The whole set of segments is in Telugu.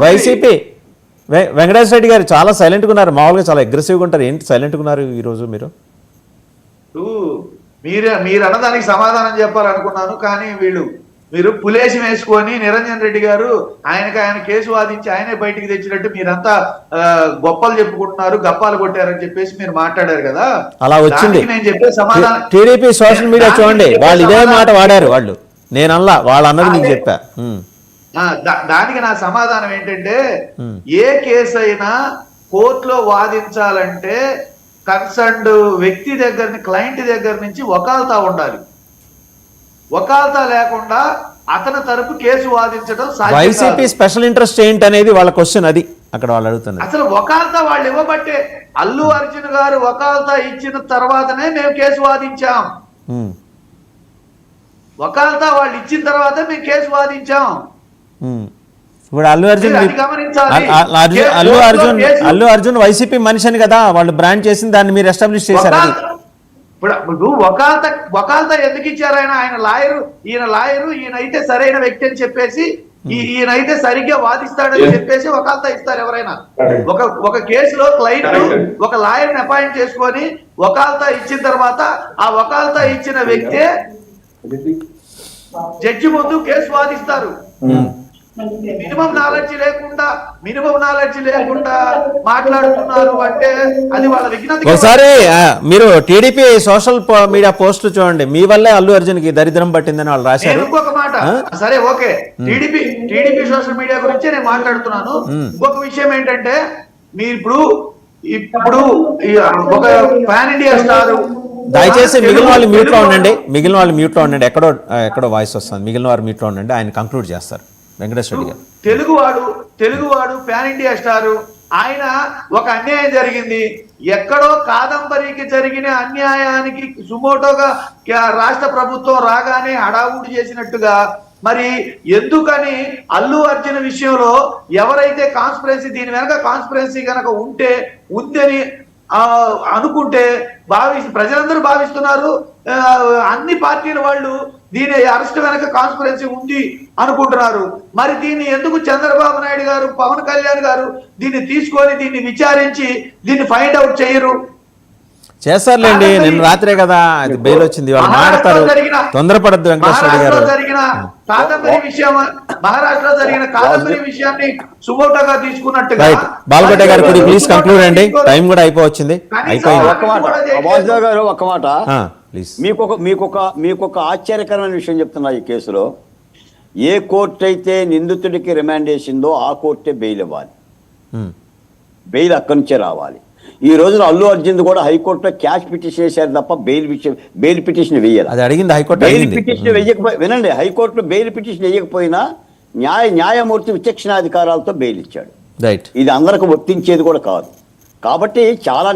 వైసీపీ వెంకటేశ్వర రెడ్డి గారు చాలా సైలెంట్గా ఉన్నారు, మామూలుగా చాలా అగ్రెసివ్గా ఉంటారు, ఏంటి సైలెంట్గా ఉన్నారు ఈరోజు మీరు? మీరు అన్నదానికి సమాధానం చెప్పాలనుకున్నాను, కానీ మీరు పులేసి వేసుకొని నిరంజన్ రెడ్డి గారు ఆయన కేసు వాదించి ఆయనే బయటికి తెచ్చినట్టు మీరంతా గొప్పలు చెప్పుకుంటున్నారు, గప్పాలు కొట్టారని చెప్పేసి మీరు మాట్లాడారు కదా. అలా వచ్చింది. నేను చెప్పే సమాధానం టీడీపీ సోషల్ మీడియా చూడండి, వాళ్ళు ఇదే మాట వాడారు. వాళ్ళు నేను అలా వాళ్ళు అన్నది నేను చెప్పా. దానికి నా సమాధానం ఏంటంటే, ఏ కేసు అయినా కోర్టులో వాదించాలంటే కన్సర్న్డ్ వ్యక్తి క్లయింట్ దగ్గర నుంచి వకాల్తా ఉండాలి. వకాల్తా లేకుండా అతని తరపు కేసు వాదించడం వైసీపీ స్పెషల్ ఇంట్రెస్ట్ ఏంటి అనేది వాళ్ళ క్వశ్చన్, అది అక్కడ వాళ్ళు అడుగుతున్నారు. అసలు వకాల్తా వాళ్ళు ఇవ్వబట్టే, అల్లు అర్జున్ గారు వకాల్తా ఇచ్చిన తర్వాతనే మేము కేసు వాదించాం. వకాల్తా వాళ్ళు ఇచ్చిన తర్వాత మేము కేసు వాదించాం. ఇప్పుడు అల్లు అర్జున్ వైసీపీ మనిషిని కదా వాళ్ళు బ్రాండ్ చేసింది, దాన్ని మీరు ఎస్టాబ్లిష్ చేశారు. ఇప్పుడు వకాల్తా ఎందుకు ఇచ్చారు? ఆయన లాయరు ఈయన అయితే సరైన వ్యక్తి అని చెప్పేసి, ఈయన అయితే సరిగ్గా వాదిస్తాడని చెప్పేసి వకాల్తా ఇస్తారు ఎవరైనా. ఒక కేసులో క్లయింట్ ఒక లాయర్ని అపాయింట్ చేసుకొని వకాల్తా ఇచ్చిన తర్వాత ఆ వకాల్తా ఇచ్చిన వ్యక్తే జడ్జి ముందు కేసు వాదిస్తారు. మినిమం నాలెడ్జ్ లేకుండా మాట్లాడుతున్నారు అంటే అది వాళ్ళ విజ్ఞత. ఒకసారి మీరు టీడీపీ సోషల్ మీడియా పోస్ట్ చూడండి, మీ వల్లే అల్లు అర్జున్ కి దరిద్రం పట్టిందని వాళ్ళు రాశారు. ఇంకొక మాట, సరే ఓకే, టీడీపీ సోషల్ మీడియా గురించి నేను మాట్లాడుతున్నాను. ఇంకొక విషయం ఏంటంటే, మీరు ఇప్పుడు ఒక పాన్ ఇండియా స్టార్, దయచేసి మిగిలిన వాళ్ళు మ్యూట్ లో ఉండండి, ఎక్కడో వాయిస్ వస్తుంది, మిగిలిన వారు మ్యూట్ లో ఉండండి, ఆయన కంక్లూడ్ చేస్తారు. వెంకటేశ్వర రెడ్డి గారు తెలుగువాడు పాన్ ఇండియా స్టారు, ఆయన ఒక అన్యాయం జరిగింది, ఎక్కడో కాదంబరికి జరిగిన అన్యాయానికి సుమోటోగా రాష్ట్ర ప్రభుత్వం రాగానే హడావుడి చేసినట్టుగా, మరి ఎందుకని అల్లు అర్జున్ విషయంలో ఎవరైతే కాన్స్పిరెన్సీ, దీని వెనక కాన్స్పిరెన్సీ కనుక ఉందని అనుకుంటే ప్రజలందరూ భావిస్తున్నారు, అన్ని పార్టీల వాళ్ళు దీని అరెస్ట్ వెనక కాన్స్పిరెన్సీ ఉంది అనుకుంటున్నారు. మరి దీన్ని ఎందుకు చంద్రబాబు నాయుడు గారు, పవన్ కళ్యాణ్ గారు దీన్ని తీసుకొని దీన్ని విచారించి దీన్ని ఫైండ్ అవుట్ చేయరు? చేస్తారులేండి, నిన్న రాత్రే కదా అది బెయిల్ వచ్చింది, వాళ్ళు మాట్లాడతారు, తొందరపడద్దు. వెంకటేశ్వర రెడ్డి గారు మహారాష్ట్రలో జరిగిన కాదంబరి విషయాన్ని సుమోటోగా తీసుకున్నట్టుగా. బాలకోట గారు ప్లీజ్ కంక్లూడ్ అండి, టైం కూడా అయిపోవచ్చింది. గారు ఒక మాట ప్లీజ్. మీకు ఒక ఆశ్చర్యకరమైన విషయం చెప్తున్నా. ఈ కేసులో ఏ కోర్టు అయితే నిందితుడికి రిమాండ్ చేసిందో ఆ కోర్టే బెయిల్ ఇవ్వాలి, బెయిల్ అక్కడి నుంచే రావాలి. ఈ రోజున అల్లు అర్జున్ కూడా హైకోర్టులో క్యాష్ పిటిషన్ వేశారు తప్ప బెయిల్ పిటిషన్ వేయాలి. అది అడిగింది హైకోర్టు. బెయిల్ పిటిషన్ వినండి, హైకోర్టులో బెయిల్ పిటిషన్ వేయకపోయినా న్యాయమూర్తి విచక్షణాధికారాలతో బెయిల్ ఇచ్చాడు. ఇది అందరికి వర్తించేది కూడా కాదు. కాబట్టి చాలా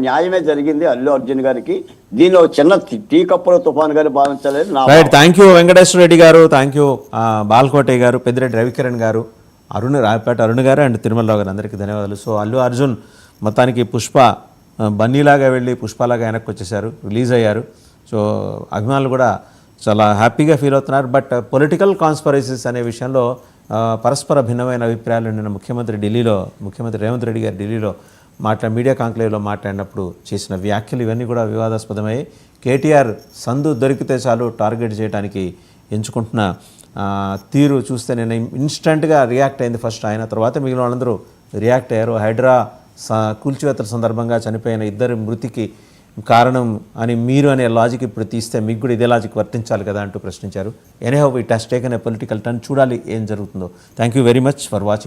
న్యాయమే జరిగింది అల్లు అర్జున్ గారికి. దీనిలో చిన్న టీ కప్పులో తుఫాను గారు భావించలేదు. థ్యాంక్ యూ వెంకటేశ్వర రెడ్డి గారు, థ్యాంక్ యూ బాలకోటయ్య గారు, పెద్దిరెడ్డి రవికిరణ్ గారు, రాయపేట అరుణ్ గారు అండ్ తిరుమలరావు గారు, అందరికీ ధన్యవాదాలు. సో అల్లు అర్జున్ మొత్తానికి పుష్ప బన్నీలాగా వెళ్ళి పుష్పలాగా వెనక్కి వచ్చేసారు, రిలీజ్ అయ్యారు. సో అభిమానులు కూడా చాలా హ్యాపీగా ఫీల్ అవుతున్నారు. బట్ పొలిటికల్ కాన్స్పరసీస్ అనే విషయంలో పరస్పర భిన్నమైన అభిప్రాయాలు నిన్న ముఖ్యమంత్రి రేవంత్ రెడ్డి గారు ఢిల్లీలో మీడియా కాంక్లేవ్లో మాట్లాడినప్పుడు చేసిన వ్యాఖ్యలు ఇవన్నీ కూడా వివాదాస్పదమయ్యాయి. కేటీఆర్ సందు దొరికితే చాలు టార్గెట్ చేయడానికి ఎంచుకుంటున్న తీరు చూస్తే నేను ఇన్స్టెంట్గా రియాక్ట్ అయింది ఫస్ట్ ఆయన, తర్వాత మిగిలిన వాళ్ళందరూ రియాక్ట్ అయ్యారు. హైడ్రా కూల్చివేతల సందర్భంగా చనిపోయిన ఇద్దరి మృతికి కారణం అని మీరు అనే లాజిక్ ఇప్పుడు తీస్తే మీకు కూడా ఇదే లాజిక్ వర్తించాలి కదా అంటూ ప్రశ్నించారు. Anyhow it has taken a political turn. చూడాలి ఏం జరుగుతుందో. Thank you very much for watching.